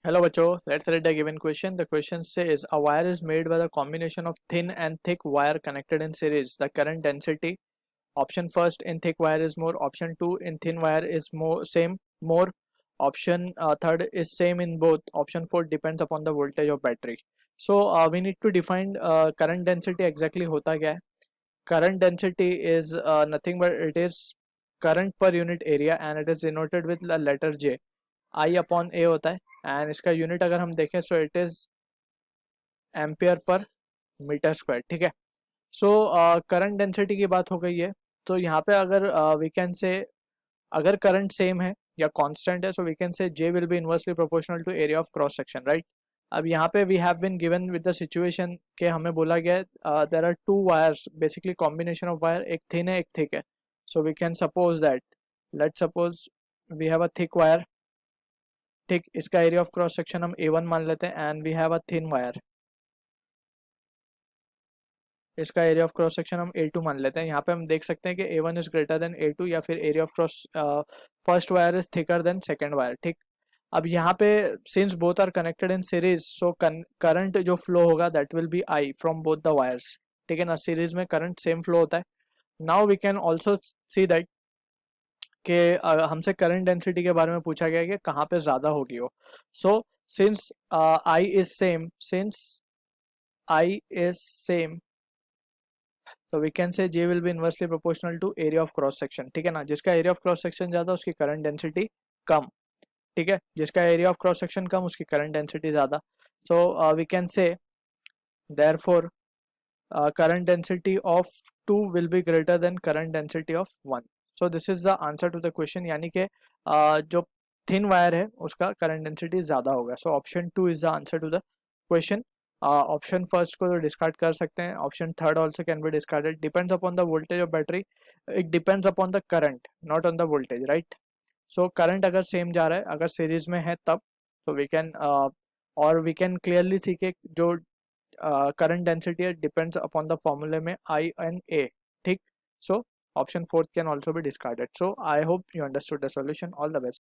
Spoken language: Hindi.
Hello बच्चों, let's read the given question. The question says a wire is made by the combination of thin and thick wire connected in series. The current density, option first in thick wire is more, option 2 in thin wire is more, option third is same in both, option 4 depends upon the voltage of battery. So we need to define current density exactly hota kya hai. Current density is nothing but it is current per unit area and it is denoted with the letter J. I upon A होता है एंड इसका यूनिट अगर हम देखें so it is ampere per metre square. ठीक है. सो करंट डेंसिटी की बात हो गई है. तो यहाँ पे अगर वी कैन से अगर करंट सेम है या कांस्टेंट है so we can say J will be inversely proportional to area of cross section, right. अब यहाँ पे we have been given with the situation के हमें बोला गया है there are two wires, basically combination of wire, एक थिन है एक थिक है. So we can suppose that let's suppose we have a thick wire. ठीक, इसका एरिया ऑफ क्रॉस सेक्शन हम A1 मान लेते हैं and we have a thin wire. इसका एरिया ऑफ क्रॉस सेक्शन हम A2 मान लेते हैं. यहाँ पे हम देख सकते हैं कि A1 is greater than A2 या फिर area of cross first wire is thicker than second wire. ठीक. अब यहाँ पे since both are connected in series so current जो फ्लो होगा that will be I from both the wires. ठीक है ना, सीरीज में करंट सेम फ्लो होता है. Now we can also see that कि हमसे करंट डेंसिटी के बारे में पूछा गया है कि कहाँ पे ज़्यादा होगी वो. So since I is same, since I is same, so we can say J will be inversely proportional to area of cross section. ठीक है ना, जिसका एरिया ऑफ क्रॉस सेक्शन ज़्यादा उसकी करंट डेंसिटी कम. ठीक है, जिसका एरिया ऑफ क्रॉस सेक्शन कम उसकी करंट डेंसिटी ज़्यादा. So we can say therefore current density of 2 will be greater than current density of 1. So this is the answer to the question, यानी कि जो थिन वायर है उसका करंट डेंसिटी ज़्यादा होगा. So option 2 is the answer to the question. Option first को तो डिस्कार्ड कर सकते हैं. Option third also can be discarded. Depends upon the voltage of battery. It depends upon the current, not on the voltage, right. So current अगर सेम जा रहा है, अगर सीरीज में है तब, तो वी कैन और वी कैन क्लियरली सी के जो current density depends upon the formula में I and A. ठीक. So option fourth can also be discarded. So I hope you understood the solution. All the best.